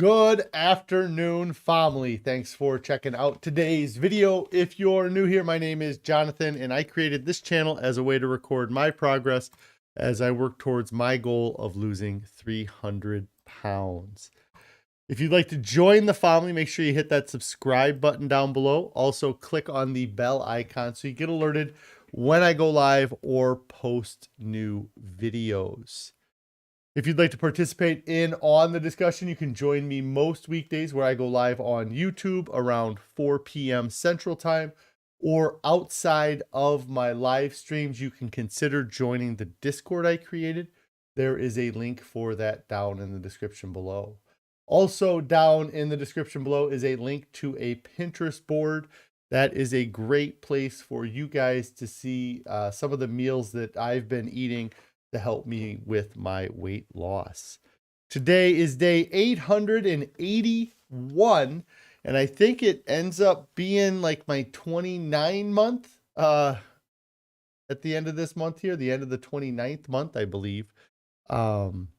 Good afternoon, family. Thanks for checking out today's video. If you're new here, my name is Jonathan, and I created this channel as a way to record my progress as I work towards my goal of losing 300 pounds. If you'd like to join the family, make sure you hit that subscribe button down below. Also, click on the bell icon so you get alerted when I go live or post new videos. If you'd like to participate on the discussion, you can join me most weekdays where I go live on YouTube around 4 p.m. Central Time, or outside of my live streams, you can consider joining the Discord I created. There is a link for that down in the description below. Also down in the description below is a link to a Pinterest board. That is a great place for you guys to see some of the meals that I've been eating to help me with my weight loss. Today is day 881, and I think it ends up being like my 29 month at the end of this month here, the end of the 29th month, I believe. And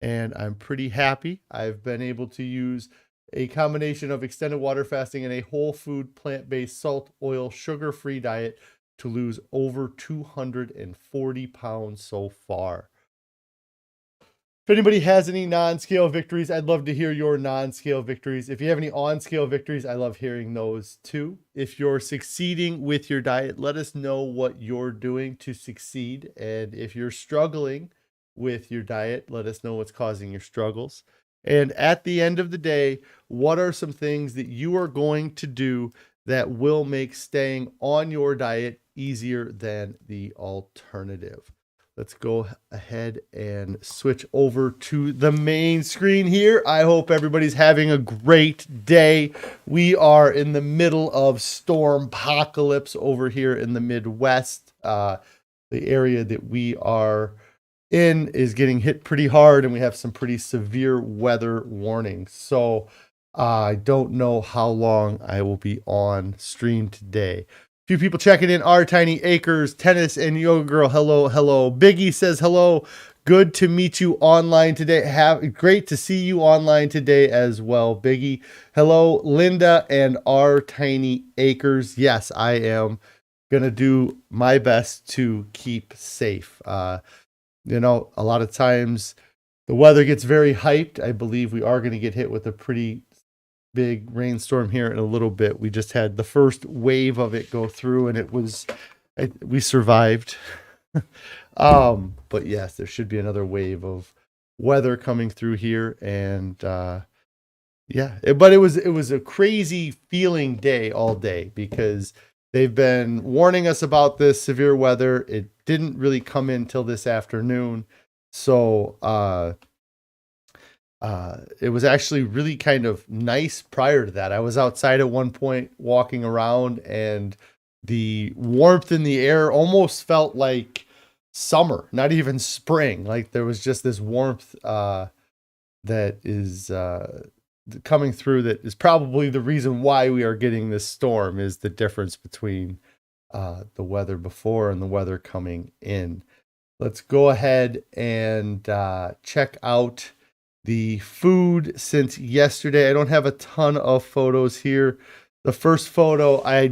I'm pretty happy. I've been able to use a combination of extended water fasting and a whole food, plant-based, salt, oil, sugar-free diet to lose over 240 pounds so far. If anybody has any non-scale victories, I'd love to hear your non-scale victories. If you have any on-scale victories, I love hearing those too. If you're succeeding with your diet, let us know what you're doing to succeed. And if you're struggling with your diet, let us know what's causing your struggles. And at the end of the day, what are some things that you are going to do that will make staying on your diet easier than the alternative? Let's go ahead and switch over to the main screen here. I hope everybody's having a great day. We are in the middle of storm apocalypse over here in the Midwest. The area that we are in is getting hit pretty hard, and we have some pretty severe weather warnings. So I don't know how long I will be on stream today. A few people checking in are Tiny Acres, Tennis, and Yoga Girl. Hello, hello. Biggie says hello. Good to meet you online today. Great to see you online today as well, Biggie. Hello, Linda and our Tiny Acres. Yes, I am gonna do my best to keep safe. You know, a lot of times the weather gets very hyped. I believe we are going to get hit with a pretty big rainstorm here in a little bit. We just had the first wave of it go through, and we survived. But yes, there should be another wave of weather coming through here. And yeah, but it was a crazy feeling day all day because they've been warning us about this severe weather. It didn't really come in till this afternoon. So it was actually really kind of nice prior to that. I was outside at one point walking around, and the warmth in the air almost felt like summer, not even spring. Like there was just this warmth that is coming through that is probably the reason why we are getting this storm, is the difference between the weather before and the weather coming in. Let's go ahead and check out the food since yesterday. I don't have a ton of photos here. The first photo I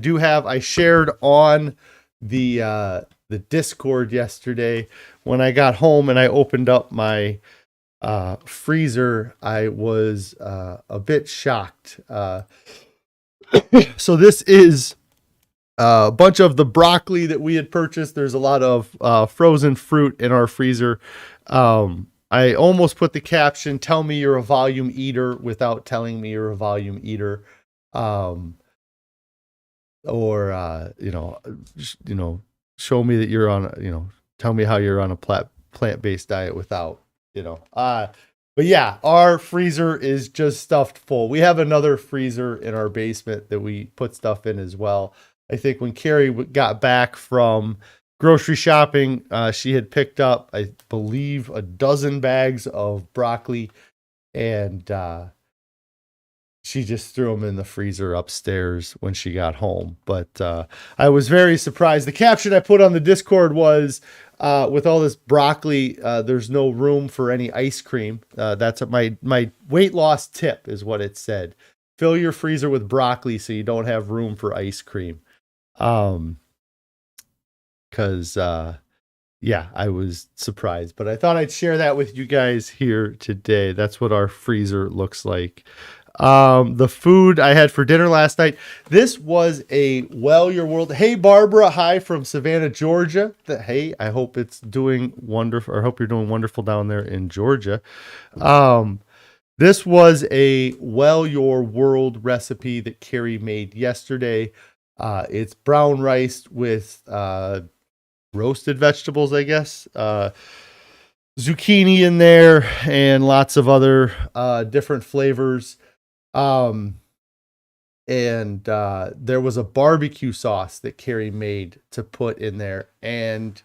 shared on the Discord yesterday. When I got home and I opened up my freezer, I was a bit shocked. So this is a bunch of the broccoli that we had purchased. There's a lot of frozen fruit in our freezer. I almost put the caption, "Tell me you're a volume eater," without telling me you're a volume eater. Or show me that you're on, tell me how you're on a plant-based diet without, but yeah, our freezer is just stuffed full. We have another freezer in our basement that we put stuff in as well. I think when Carrie got back from grocery shopping, she had picked up, I believe, a dozen bags of broccoli, and she just threw them in the freezer upstairs when she got home. But I was very surprised. The caption I put on the Discord was, with all this broccoli, there's no room for any ice cream. That's what my weight loss tip is what it said. Fill your freezer with broccoli so you don't have room for ice cream. Because yeah, I was surprised, but I thought I'd share that with you guys here today. That's what our freezer looks like. The food I had for dinner last night. This was a Your World. Hey, Barbara. Hi from Savannah, Georgia. Hey, I hope it's doing wonderful. Or I hope you're doing wonderful down there in Georgia. This was a Your World recipe that Carrie made yesterday. It's brown rice with roasted vegetables, I guess. Zucchini in there and lots of other different flavors. And there was a barbecue sauce that Carrie made to put in there, and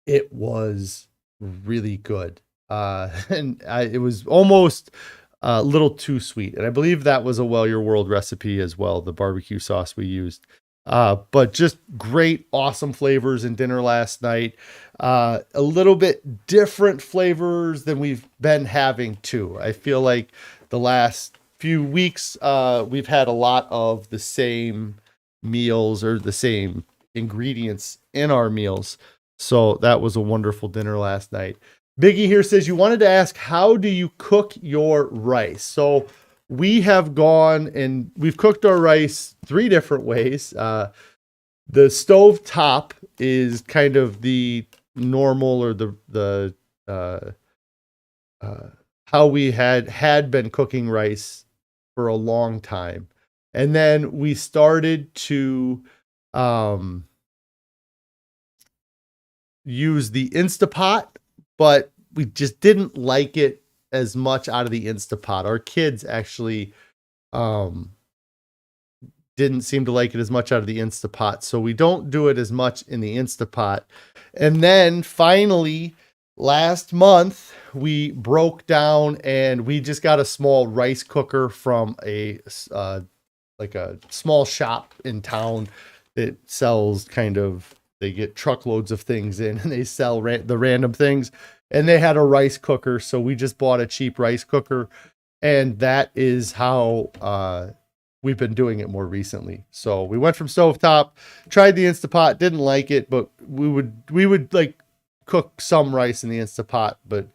it was really good. It was almost a little too sweet. And I believe that was a Your World recipe as well, the barbecue sauce we used. But just great, awesome flavors in dinner last night. A little bit different flavors than we've been having too. I feel like the last few weeks, we've had a lot of the same meals or the same ingredients in our meals. So that was a wonderful dinner last night. Biggie here says, you wanted to ask, how do you cook your rice? So we have gone and we've cooked our rice 3 different ways. The stove top is kind of the normal, or the how we had been cooking rice for a long time. And then we started to use the Instapot, but we just didn't like it as much out of the Instapot. Our kids actually didn't seem to like it as much out of the Instapot, so we don't do it as much in the Instapot. And then finally, last month, we broke down and we just got a small rice cooker from a small shop in town that sells they get truckloads of things in and they sell the random things. And they had a rice cooker, so we just bought a cheap rice cooker, and that is how we've been doing it more recently. So we went from stovetop, tried the Instapot, didn't like it, but we would like cook some rice in the Instapot. But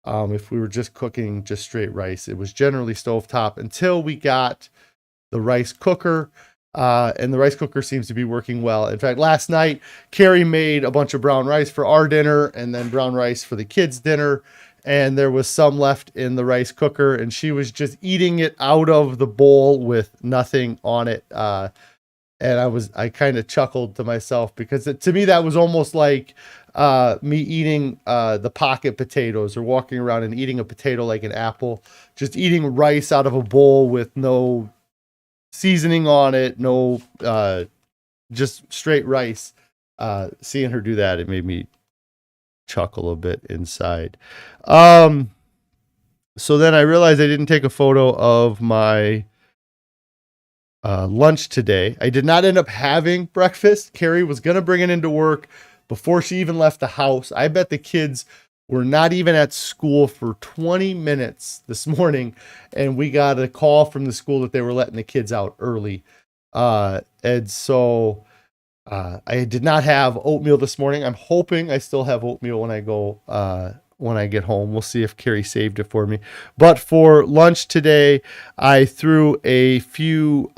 if we were just cooking just straight rice, it was generally stovetop until we got the rice cooker. And the rice cooker seems to be working well. In fact, last night, Carrie made a bunch of brown rice for our dinner and then brown rice for the kids' dinner. And there was some left in the rice cooker, and she was just eating it out of the bowl with nothing on it. And I kind of chuckled to myself because to me, that was almost like me eating the pocket potatoes, or walking around and eating a potato like an apple, just eating rice out of a bowl with no seasoning on it, no just straight rice. Seeing her do that, it made me chuckle a bit inside. So then I realized I didn't take a photo of my lunch today. I did not end up having breakfast. Carrie was gonna bring it into work before she even left the house. I bet the kids were not even at school for 20 minutes this morning, and we got a call from the school that they were letting the kids out early. And so I did not have oatmeal this morning. I'm hoping I still have oatmeal when I get home. We'll see if Carrie saved it for me. But for lunch today, I threw a few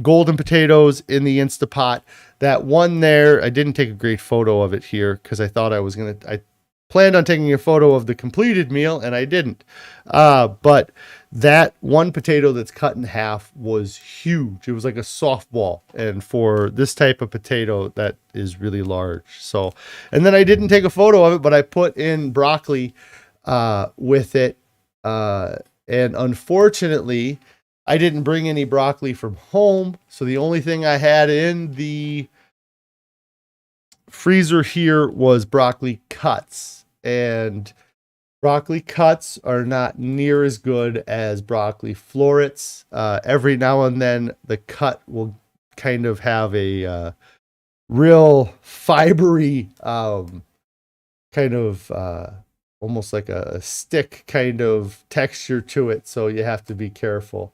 golden potatoes in the Instapot. That one there, I didn't take a great photo of it here because I thought I planned on taking a photo of the completed meal, and I didn't. But that one potato that's cut in half was huge. It was like a softball. And for this type of potato, that is really large. So, and then I didn't take a photo of it, but I put in broccoli with it. And unfortunately, I didn't bring any broccoli from home. So the only thing I had in the freezer here was broccoli cuts. And broccoli cuts are not near as good as broccoli florets. Every now and then the cut will kind of have a real fibery kind of almost like a stick kind of texture to it, so you have to be careful.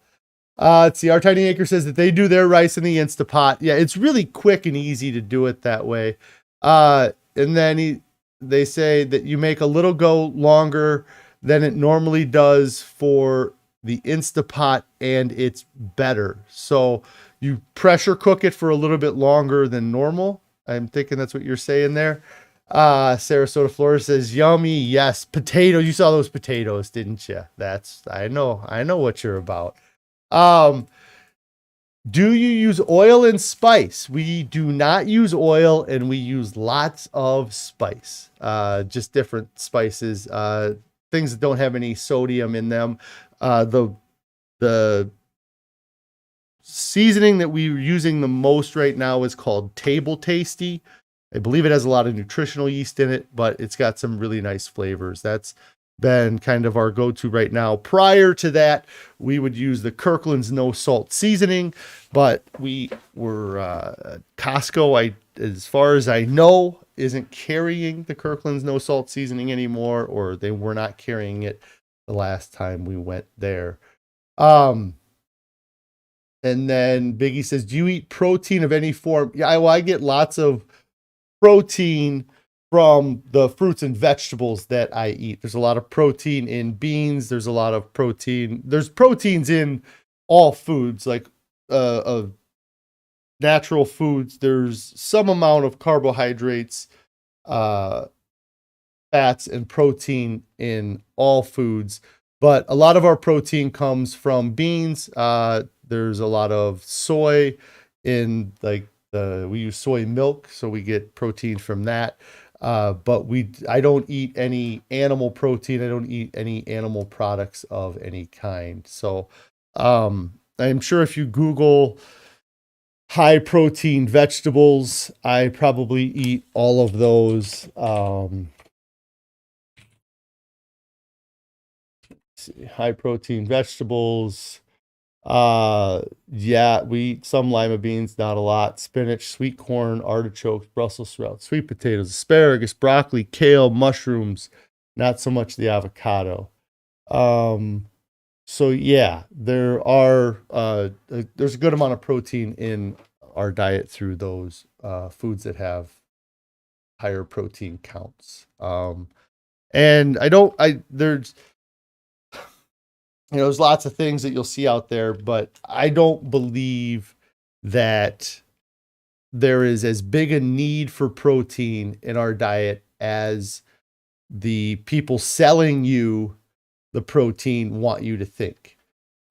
Let's see. Our Tiny Acre says that they do their rice in the Instapot. Yeah, it's really quick and easy to do it that way. And then they say that you make a little go longer than it normally does for the Instapot, and it's better. So you pressure cook it for a little bit longer than normal. I'm thinking that's what you're saying there. Sarasota, Florida says, yummy. Yes. Potato. You saw those potatoes, didn't you? I know what you're about. Do you use oil and spice? We do not use oil, and we use lots of spice. Just different spices, things that don't have any sodium in them. The seasoning that we're using the most right now is called Table Tasty. I believe it has a lot of nutritional yeast in it, but it's got some really nice flavors. That's been kind of our go-to right now. Prior to that, we would use the Kirkland's no salt seasoning, but we were Costco, as far as I know, isn't carrying the Kirkland's no salt seasoning anymore, or they were not carrying it the last time we went there. And then Biggie says, do you eat protein of any form? Yeah, I get lots of protein from the fruits and vegetables that I eat. There's a lot of protein in beans. There's a lot of protein. There's proteins in all foods, like of natural foods. There's some amount of carbohydrates, fats, and protein in all foods. But a lot of our protein comes from beans. There's a lot of soy in we use soy milk, so we get protein from that. But I don't eat any animal protein. I don't eat any animal products of any kind. So I'm sure if you Google high protein vegetables, I probably eat all of those. High protein vegetables. Yeah, we eat some lima beans, not a lot. Spinach, sweet corn, artichokes, Brussels sprouts, sweet potatoes, asparagus, broccoli, kale, mushrooms, not so much the avocado. So yeah, there's a good amount of protein in our diet through those foods that have higher protein counts. And there's lots of things that you'll see out there, but I don't believe that there is as big a need for protein in our diet as the people selling you the protein want you to think.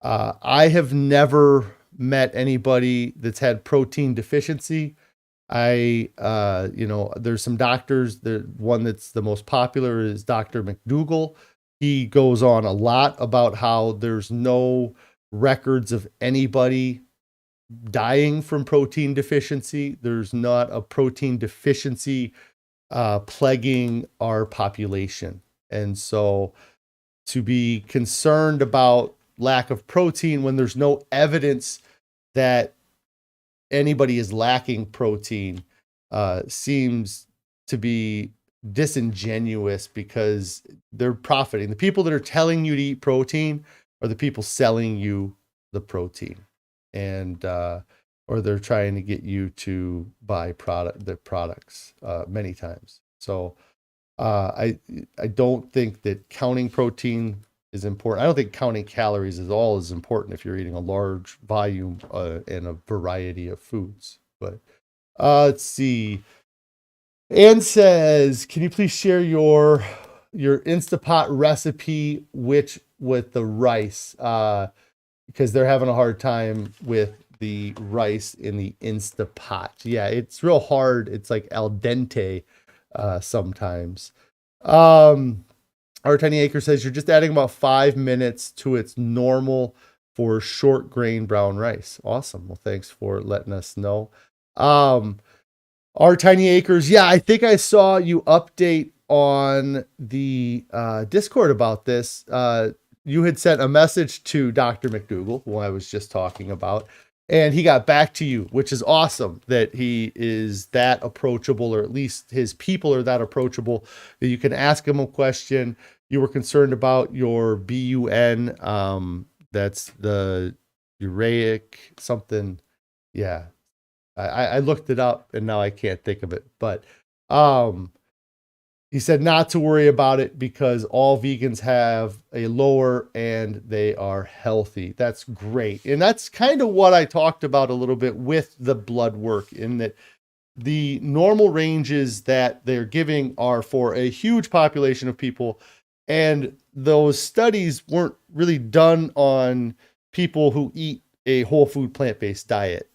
I have never met anybody that's had protein deficiency. There's some doctors. The one that's the most popular is Dr. McDougall. He goes on a lot about how there's no records of anybody dying from protein deficiency. There's not a protein deficiency plaguing our population. And so to be concerned about lack of protein when there's no evidence that anybody is lacking protein seems to be disingenuous, because they're profiting. The people that are telling you to eat protein are the people selling you the protein, and or they're trying to get you to buy their products many times. So I don't think that counting protein is important. I don't think counting calories is all as important if you're eating a large volume and a variety of foods. But let's see. Ann says, can you please share your Instapot recipe with the rice? Because they're having a hard time with the rice in the Instapot. Yeah, it's real hard. It's like al dente sometimes. Our Tiny Acre says you're just adding about 5 minutes to its normal for short grain brown rice. Awesome. Well, thanks for letting us know. Our Tiny Acres. Yeah, I think I saw you update on the Discord about this. You had sent a message to Dr. McDougall, who I was just talking about. And he got back to you, which is awesome that he is that approachable, or at least his people are that approachable that you can ask him a question. You were concerned about your BUN. That's the uraic something. Yeah. I looked it up and now I can't think of it, but, he said not to worry about it because all vegans have a lower and they are healthy. That's great. And that's kind of what I talked about a little bit with the blood work, in that the normal ranges that they're giving are for a huge population of people. And those studies weren't really done on people who eat a whole food plant-based diet.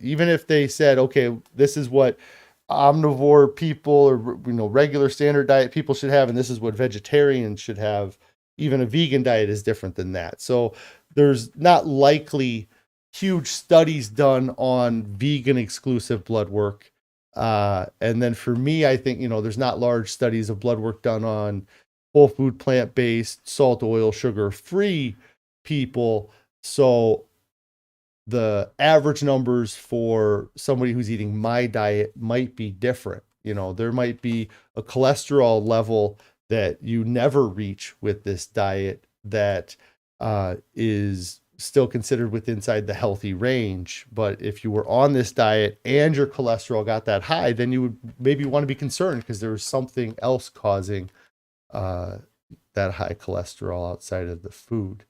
Even if they said, okay, this is what omnivore people, or regular standard diet people should have, and this is what vegetarians should have, even a vegan diet is different than that. So there's not likely huge studies done on vegan exclusive blood work. And then for me, I think, there's not large studies of blood work done on whole food, plant-based, salt, oil, sugar free people. So the average numbers for somebody who's eating my diet might be different. There might be a cholesterol level that you never reach with this diet that is still considered within inside the healthy range. But if you were on this diet and your cholesterol got that high, then you would maybe want to be concerned because there's something else causing that high cholesterol outside of the food.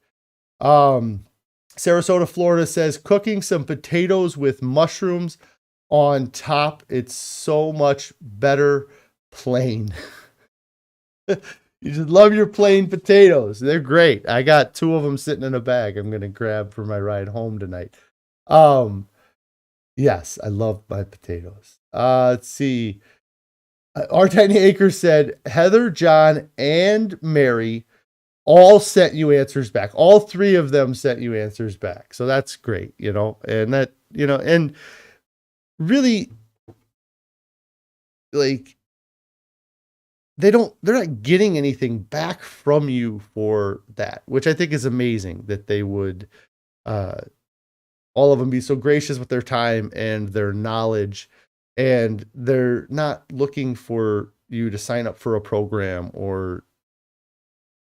Sarasota, Florida says cooking some potatoes with mushrooms on top. It's so much better plain. You just love your plain potatoes. They're great. I got 2 of them sitting in a bag I'm going to grab for my ride home tonight. Yes, I love my potatoes. Let's see. Our Tiny Acre said Heather, John, and Mary all sent you answers back. All 3 of them sent you answers back. So that's great, and that, and really, like, they're not getting anything back from you for that, which I think is amazing that they would, all of them be so gracious with their time and their knowledge, and they're not looking for you to sign up for a program or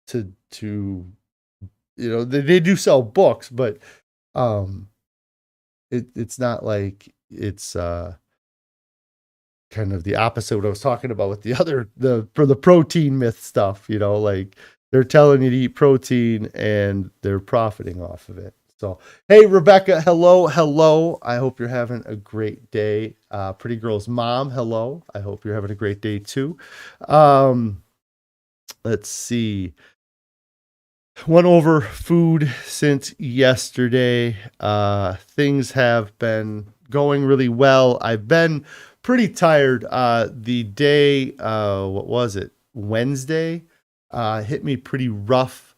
to they do sell books, but it's not like it's kind of the opposite of what I was talking about with for the protein myth stuff, like they're telling you to eat protein and they're profiting off of it. So, hey, Rebecca, hello. I hope you're having a great day. Pretty Girl's mom, hello. I hope you're having a great day too. Let's see. Went over food since yesterday. Things have been going really well. I've been pretty tired. The day, what was it? Wednesday, hit me pretty rough,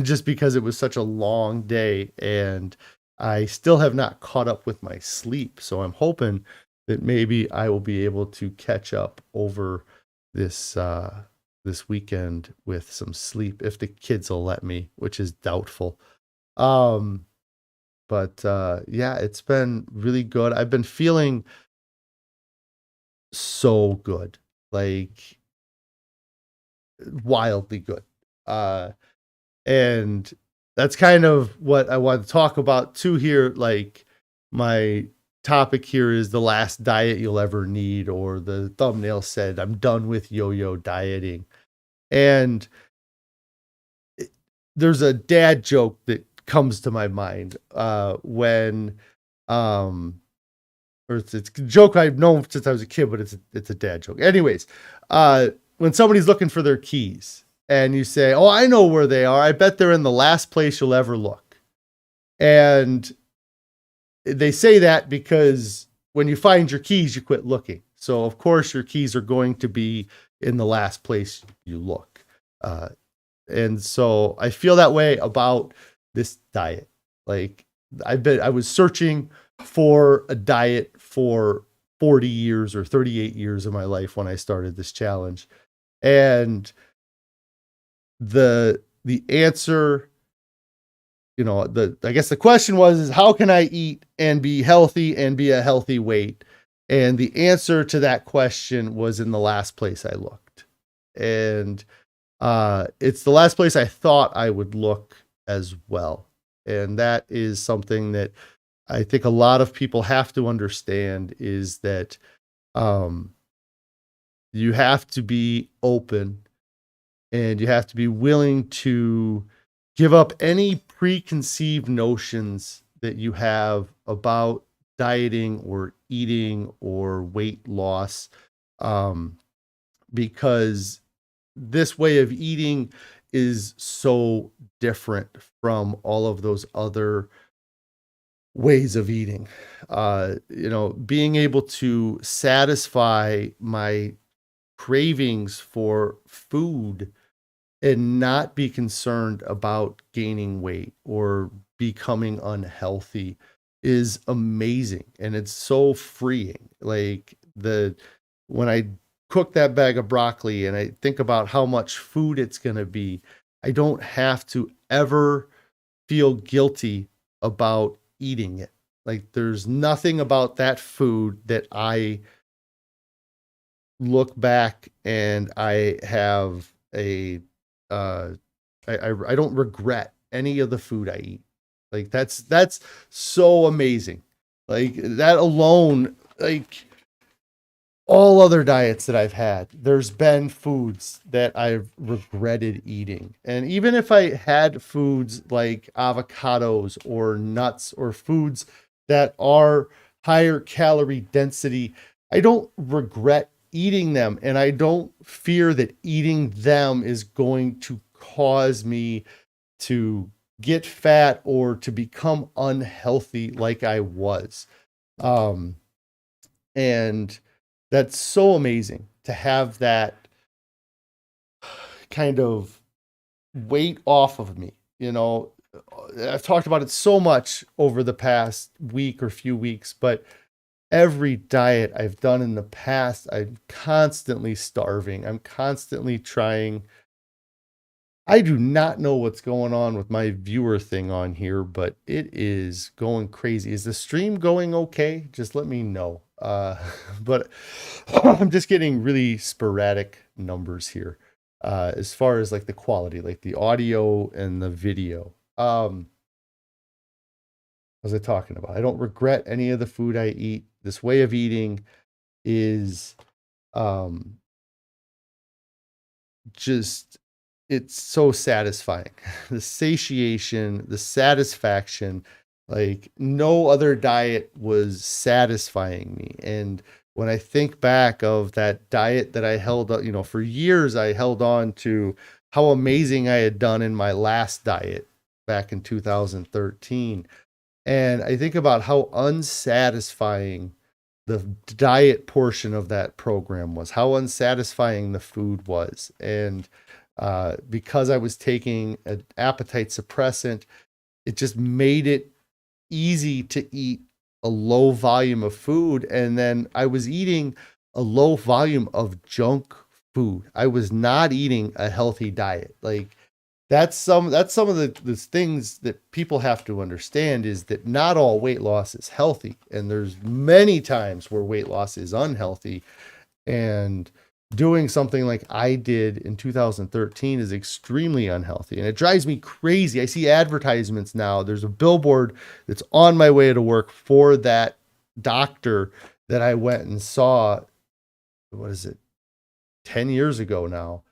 just because it was such a long day and I still have not caught up with my sleep. So I'm hoping that maybe I will be able to catch up over this weekend with some sleep, if the kids will let me, which is doubtful. But yeah, it's been really good. I've been feeling so good, like wildly good. And that's kind of what I want to talk about too here. Like, my topic here is the last diet you'll ever need, or the thumbnail said, I'm done with yo-yo dieting. And there's a dad joke that comes to my mind when or it's a joke I've known since I was a kid, but it's a dad joke. Anyways, when somebody's looking for their keys and you say, oh, I know where they are. I bet they're in the last place you'll ever look. And they say that because when you find your keys, you quit looking. So of course your keys are going to be in the last place you look. And so I feel that way about this diet. Like, I was searching for a diet for 40 years or 38 years of my life when I started this challenge. And the answer I guess the question is how can I eat and be healthy and be a healthy weight? And the answer to that question was in the last place I looked. And it's the last place I thought I would look as well. And that is something that I think a lot of people have to understand, is that you have to be open and you have to be willing to give up any preconceived notions that you have about dieting or eating or weight loss, because this way of eating is so different from all of those other ways of eating. Being able to satisfy my cravings for food and not be concerned about gaining weight or becoming unhealthy is amazing. And it's so freeing. Like when I cook that bag of broccoli and I think about how much food it's going to be, I don't have to ever feel guilty about eating it. Like there's nothing about that food that I look back and I have I don't regret any of the food I eat. Like that's so amazing. Like that alone, like all other diets that I've had, there's been foods that I've regretted eating. And even if I had foods like avocados or nuts or foods that are higher calorie density, I don't regret eating them. And I don't fear that eating them is going to cause me to get fat or to become unhealthy like I was. And that's so amazing to have that kind of weight off of me. I've talked about it so much over the past week or few weeks, but every diet I've done in the past, I'm constantly starving. I'm constantly trying. I do not know what's going on with my viewer thing on here, but it is going crazy. Is the stream going okay? Just let me know. But I'm just getting really sporadic numbers here, as far as like the quality, like the audio and the video. What was I talking about? I don't regret any of the food I eat. This way of eating is, just, it's so satisfying. The satiation, the satisfaction, like no other diet was satisfying me. And when I think back of that diet that I held up, for years I held on to how amazing I had done in my last diet back in 2013. And I think about how unsatisfying the diet portion of that program was, how unsatisfying the food was. And because I was taking an appetite suppressant, it just made it easy to eat a low volume of food. And then I was eating a low volume of junk food. I was not eating a healthy diet. Like that's some of the things that people have to understand, is that not all weight loss is healthy. And there's many times where weight loss is unhealthy, and doing something like I did in 2013 is extremely unhealthy, and it drives me crazy. I see advertisements now. There's a billboard that's on my way to work for that doctor that I went and saw, what is it, 10 years ago now.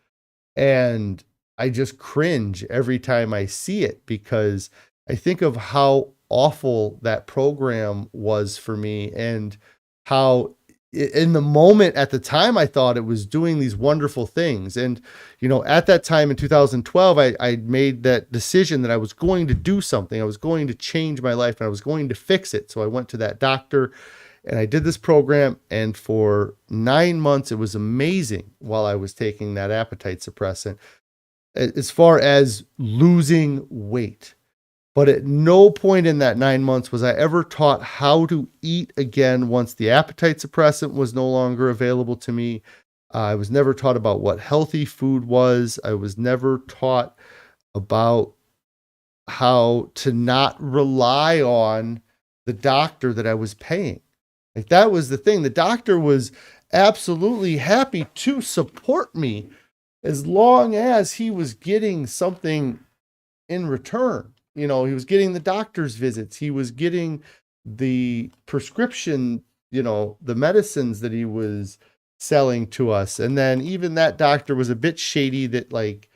And I just cringe every time I see it, because I think of how awful that program was for me, and how in the moment at the time, I thought it was doing these wonderful things. And, at that time in 2012, I made that decision that I was going to do something. I was going to change my life and I was going to fix it. So I went to that doctor and I did this program. And for 9 months, it was amazing while I was taking that appetite suppressant, as far as losing weight. But at no point in that 9 months was I ever taught how to eat again once the appetite suppressant was no longer available to me. I was never taught about what healthy food was. I was never taught about how to not rely on the doctor that I was paying. Like, that was the thing. The doctor was absolutely happy to support me as long as he was getting something in return. You know, he was getting the doctor's visits, he was getting the prescription, you know, the medicines that he was selling to us. And then even that doctor was a bit shady, that like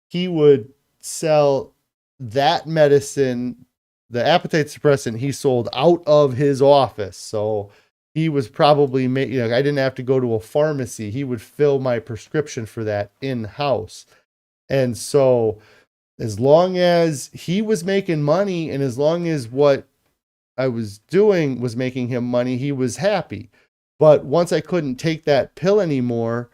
he would sell that medicine, the appetite suppressant, he sold out of his office. So he was probably you know, I didn't have to go to a pharmacy. He would fill my prescription for that in house. And so as long as he was making money, and as long as what I was doing was making him money, he was happy. But once I couldn't take that pill anymore,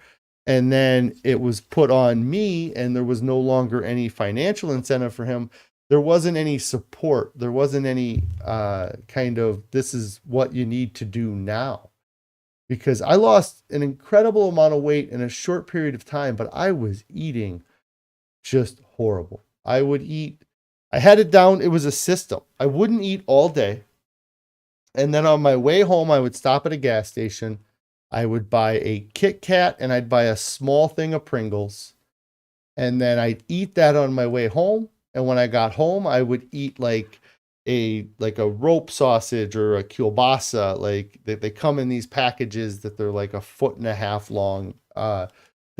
and then it was put on me, and there was no longer any financial incentive for him, there wasn't any support. There wasn't any kind of, this is what you need to do now. Because I lost an incredible amount of weight in a short period of time, but I was eating just horrible. I would eat, I had it down, it was a system. I wouldn't eat all day. And then on my way home, I would stop at a gas station. I would buy a Kit Kat, and I'd buy a small thing of Pringles. And then I'd eat that on my way home. And when I got home, I would eat like a rope sausage or a kielbasa. Like they come in these packages that they're like 1.5 feet long. That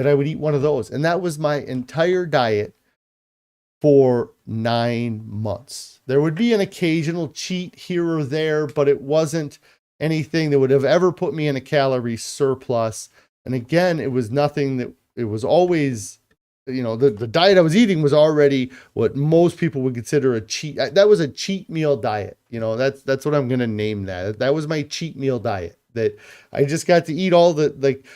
I would eat one of those. And that was my entire diet for 9 months. There would be an occasional cheat here or there, but it wasn't anything that would have ever put me in a calorie surplus. And again, it was nothing that, it was always, you know, the diet I was eating was already what most people would consider a cheat. That was a cheat meal diet. You know, that's what I'm going to name that. That was my cheat meal diet, that I just got to eat all the, like,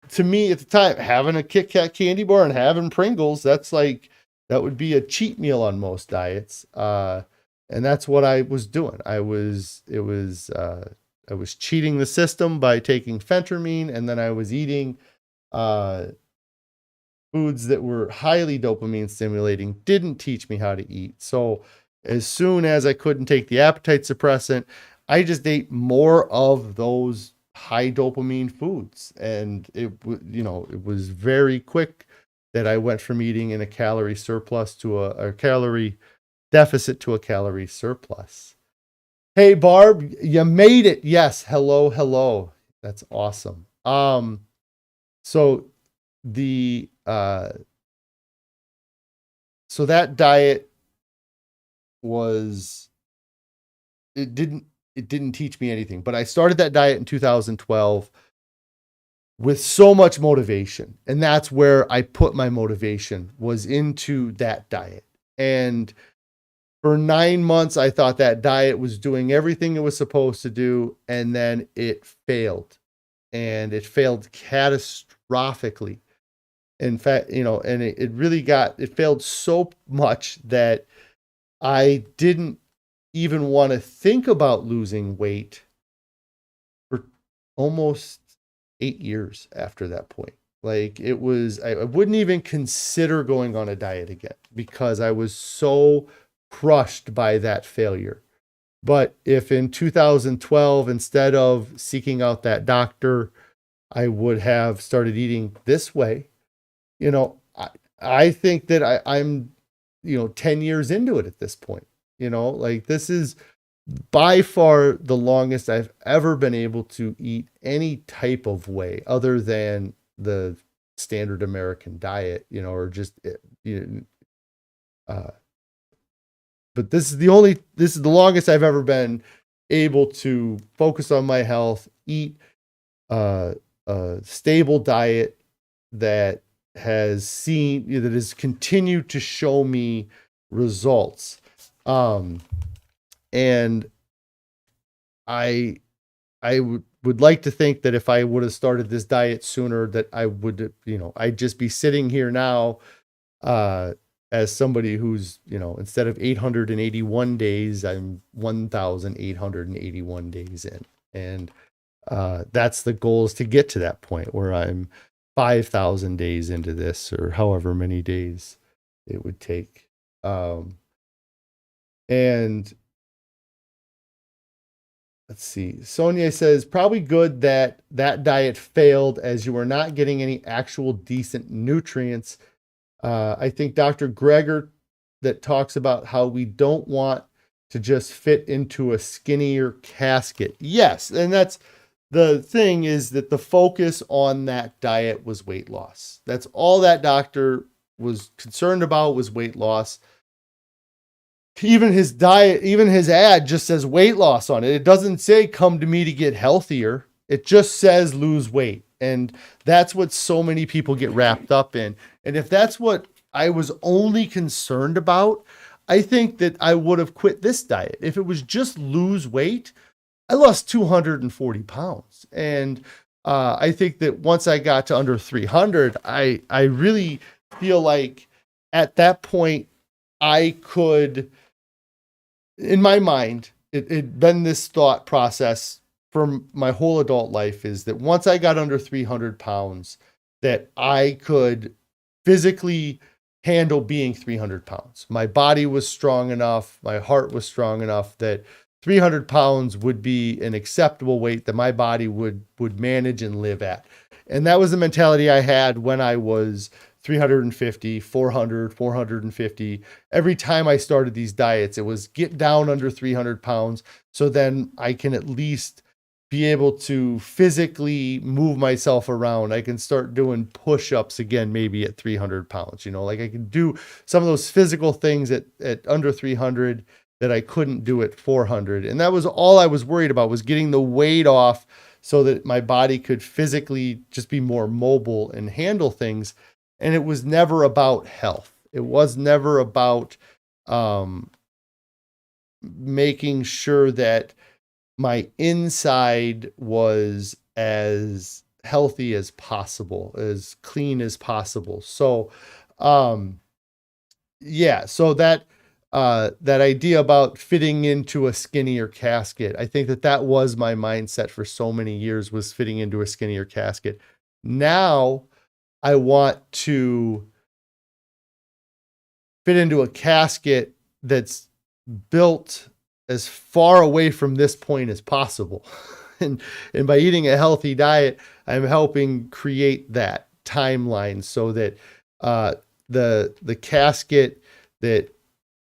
to me at the time, having a Kit Kat candy bar and having Pringles, that's like, that would be a cheat meal on most diets. And that's what I was doing. I was cheating the system by taking phentermine, and then I was eating foods that were highly dopamine stimulating, didn't teach me how to eat. So as soon as I couldn't take the appetite suppressant, I just ate more of those high dopamine foods. And it was very quick that I went from eating in a calorie surplus to a calorie deficit to a calorie surplus. Hey, Barb, you made it. Yes. Hello. That's awesome. So that diet was, it didn't teach me anything, but I started that diet in 2012 with so much motivation. And that's where I put my motivation, was into that diet. And for 9 months, I thought that diet was doing everything it was supposed to do. And then it failed, and it failed catastrophically. In fact, you know, and it failed so much that I didn't even want to think about losing weight for almost 8 years after that point. Like, it was, I wouldn't even consider going on a diet again because I was so crushed by that failure. But if in 2012, instead of seeking out that doctor, I would have started eating this way, you know, I think that I'm, 10 years into it at this point. You know, like, this is by far the longest I've ever been able to eat any type of way other than the standard American diet, or just, but this is the longest I've ever been able to focus on my health, eat a stable diet that has continued to show me results. And I would like to think that if I would have started this diet sooner, that I would, I'd just be sitting here now, as somebody who's, instead of 881 days, I'm 1,881 days in. And that's the goal, is to get to that point where I'm 5,000 days into this, or however many days it would take. And let's see. Sonia says, probably good that that diet failed as you were not getting any actual decent nutrients. I think Dr. Greger that talks about how we don't want to just fit into a skinnier casket. Yes, and that's the thing, is that the focus on that diet was weight loss. That's all that doctor was concerned about, was weight loss. Even his diet, even his ad just says weight loss on it. It doesn't say come to me to get healthier. It just says lose weight. And that's what so many people get wrapped up in. And if that's what I was only concerned about, I think that I would have quit this diet. If it was just lose weight, I lost 240 pounds. And I think that once I got to under 300, I really feel like at that point I could, in my mind, it'd been this thought process from my whole adult life, is that once I got under 300 pounds, that I could physically handle being 300 pounds. My body was strong enough, my heart was strong enough that 300 pounds would be an acceptable weight that my body would manage and live at. And that was the mentality I had when I was 350, 400, 450. Every time I started these diets, it was get down under 300 pounds. So then I can at least be able to physically move myself around. I can start doing push-ups again, maybe at 300 pounds, like I can do some of those physical things at under 300 that I couldn't do at 400. And that was all I was worried about, was getting the weight off so that my body could physically just be more mobile and handle things. And it was never about health. It was never about making sure that my inside was as healthy as possible, as clean as possible. So, so that idea about fitting into a skinnier casket, I think that was my mindset for so many years, was fitting into a skinnier casket. Now I want to fit into a casket that's built as far away from this point as possible. And by eating a healthy diet, I'm helping create that timeline so that the casket that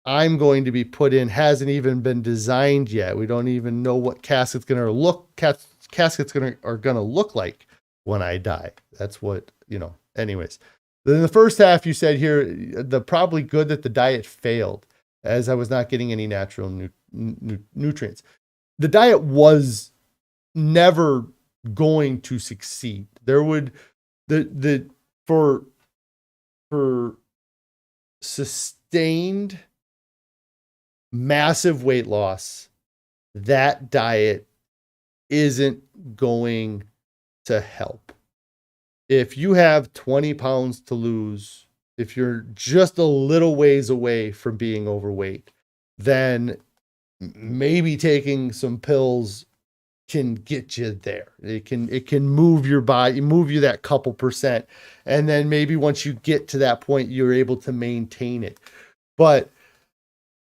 I'm going to be put in hasn't even been designed yet. We don't even know what caskets are going to look like when I die. That's what, anyways. Then the first half you said here, the probably good that the diet failed as I was not getting any natural nutrients. The diet was never going to succeed. There would for sustained massive weight loss, that diet isn't going to help. If you have 20 pounds to lose, if you're just a little ways away from being overweight, then maybe taking some pills can get you there. It can move your body, move you that couple percent. And then maybe once you get to that point, you're able to maintain it. But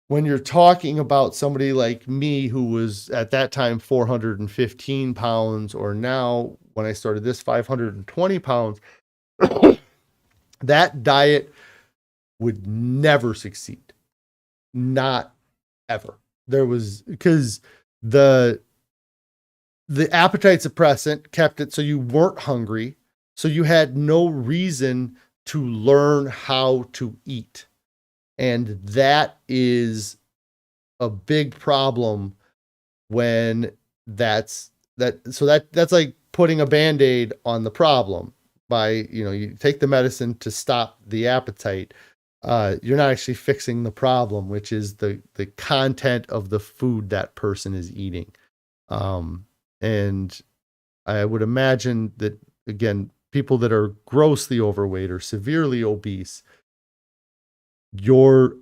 when you're talking about somebody like me, who was at that time 415 pounds, or now when I started this 520 pounds, that diet would never succeed. Not ever. Because the appetite suppressant kept it so you weren't hungry. So you had no reason to learn how to eat. And that is a big problem when that's like putting a Band-Aid on the problem. By, you take the medicine to stop the appetite. You're not actually fixing the problem, which is the content of the food that person is eating. And I would imagine that, again, people that are grossly overweight or severely obese, your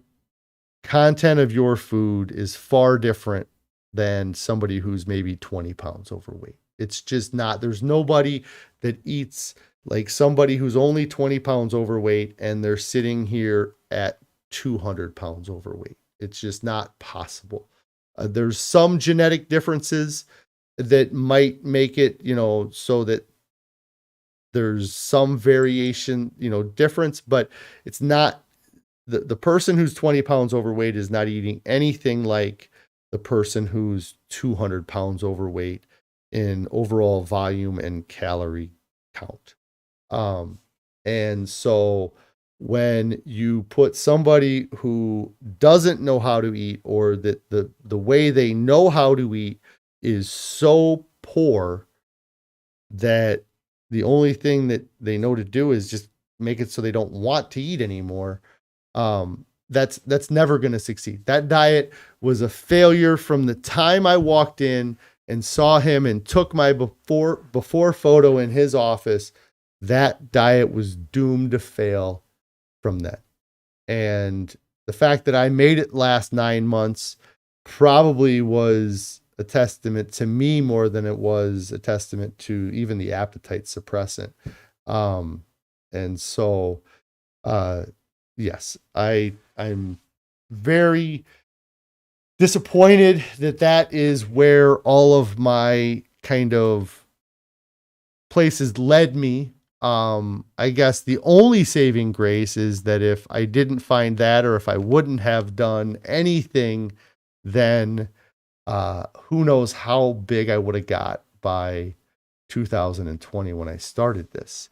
content of your food is far different than somebody who's maybe 20 pounds overweight. It's just not. There's nobody that eats like somebody who's only 20 pounds overweight and they're sitting here at 200 pounds overweight. It's just not possible. There's some genetic differences that might make it, so that there's some variation, difference, but it's not the person who's 20 pounds overweight is not eating anything like the person who's 200 pounds overweight in overall volume and calorie count. And so when you put somebody who doesn't know how to eat, or that the way they know how to eat is so poor that the only thing that they know to do is just make it so they don't want to eat anymore, that's never going to succeed. That diet was a failure from the time I walked in and saw him and took my before photo in his office. That diet was doomed to fail from then. And the fact that I made it last 9 months probably was a testament to me more than it was a testament to even the appetite suppressant. And so, yes, I'm very disappointed that is where all of my kind of places led me. I guess the only saving grace is that if I didn't find that, or if I wouldn't have done anything, then who knows how big I would have got by 2020 when I started this.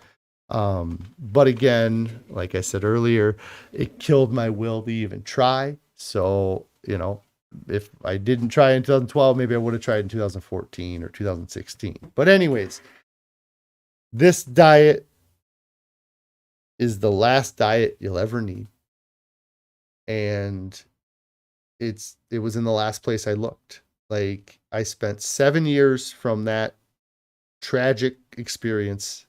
But again, like I said earlier, it killed my will to even try. So, if I didn't try in 2012, maybe I would have tried in 2014 or 2016. But anyways, this diet is the last diet you'll ever need. And it was in the last place I looked. Like, I spent 7 years from that tragic experience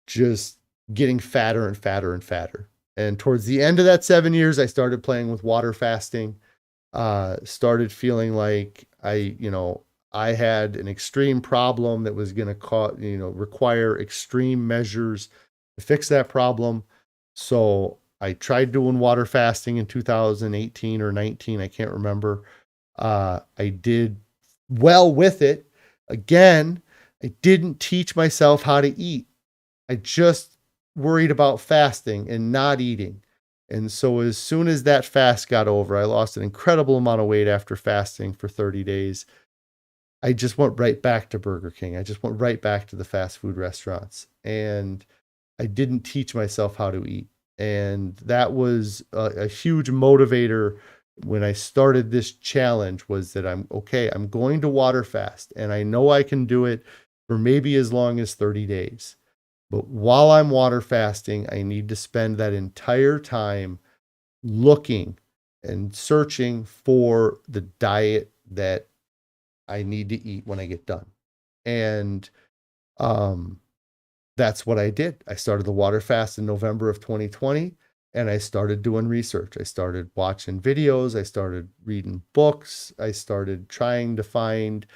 just getting fatter and fatter and fatter. And towards the end of that 7 years, I started playing with water fasting, started feeling like I had an extreme problem that was going to require extreme measures to fix that problem. So I tried doing water fasting in 2018 or 19. I can't remember. I did well with it. Again, I didn't teach myself how to eat. I just worried about fasting and not eating. And so as soon as that fast got over, I lost an incredible amount of weight after fasting for 30 days. I just went right back to Burger King. I just went right back to the fast food restaurants. And I didn't teach myself how to eat. And that was a huge motivator when I started this challenge, was that I'm going to water fast, and I know I can do it for maybe as long as 30 days. But while I'm water fasting, I need to spend that entire time looking and searching for the diet that I need to eat when I get done. And that's what I did. I started the water fast in November of 2020, and I started doing research. I started watching videos. I started reading books. I started trying to find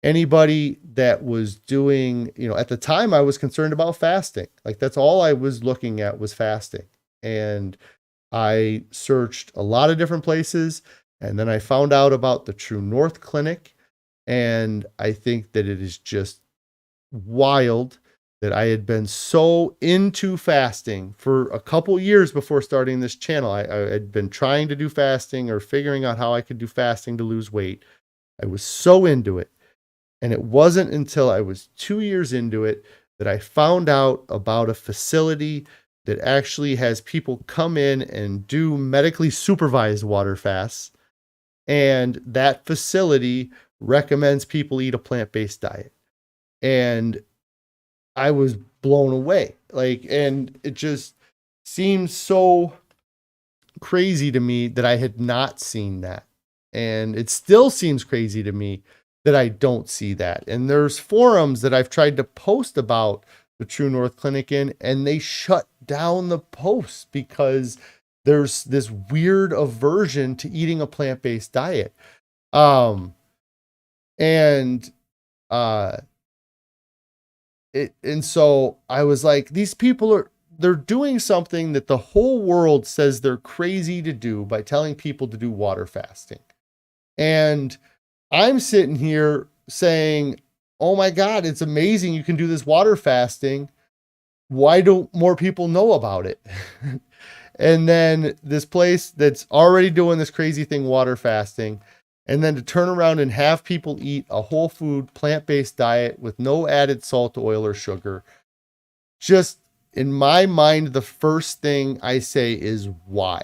anybody that was doing, at the time I was concerned about fasting. Like, that's all I was looking at was fasting. And I searched a lot of different places, and then I found out about the True North Clinic. And I think that it is just wild that I had been so into fasting for a couple years before starting this channel. I had been trying to do fasting, or figuring out how I could do fasting to lose weight. I was so into it. And it wasn't until I was 2 years into it that I found out about a facility that actually has people come in and do medically supervised water fasts. And that facility recommends people eat a plant-based diet. And I was blown away. And it just seems so crazy to me that I had not seen that. And it still seems crazy to me that I don't see that. And there's forums that I've tried to post about the True North Clinic in, and they shut down the posts because there's this weird aversion to eating a plant-based diet. And so I was like, these people they're doing something that the whole world says they're crazy to do by telling people to do water fasting. And I'm sitting here saying, oh my God, it's amazing you can do this water fasting. Why don't more people know about it? And then this place that's already doing this crazy thing, water fasting, and then to turn around and have people eat a whole food, plant-based diet with no added salt, oil, or sugar. Just in my mind, the first thing I say is why?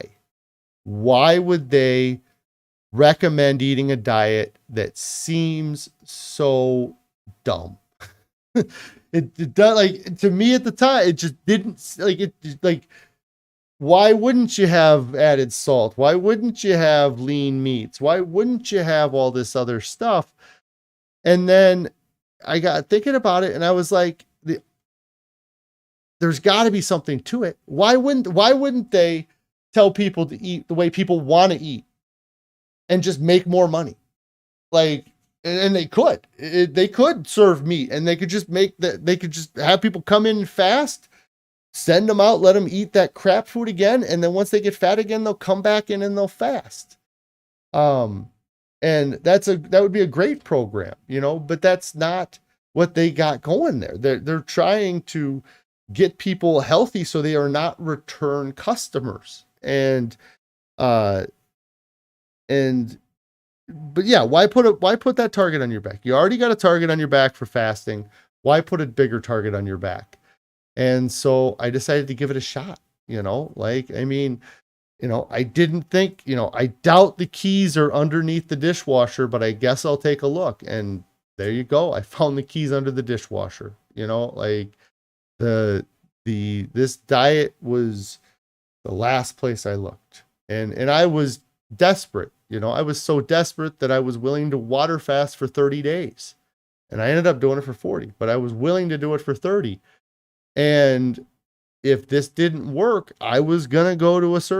Why would they recommend eating a diet that seems so dumb? It does, like, to me at the time, it just didn't, like, it like, why wouldn't you have added salt? Why wouldn't you have lean meats? Why wouldn't you have all this other stuff? And then I got thinking about it and I was like, there's got to be something to it. Why wouldn't they tell people to eat the way people want to eat and just make more money? Like, and they could, they could serve meat and they could just they could just have people come in fast, send them out, let them eat that crap food again. And then once they get fat again, they'll come back in and they'll fast. And that would be a great program, but that's not what they got going there. They're trying to get people healthy so they are not return customers. But yeah, why put that target on your back? You already got a target on your back for fasting. Why put a bigger target on your back? And so I decided to give it a shot, I didn't think, I doubt the keys are underneath the dishwasher, but I guess I'll take a look. And there you go. I found the keys under the dishwasher, this diet was the last place I looked. And I was desperate, I was so desperate that I was willing to water fast for 30 days. And I ended up doing it for 40, but I was willing to do it for 30. And if this didn't work, I was going to go to a surgeon.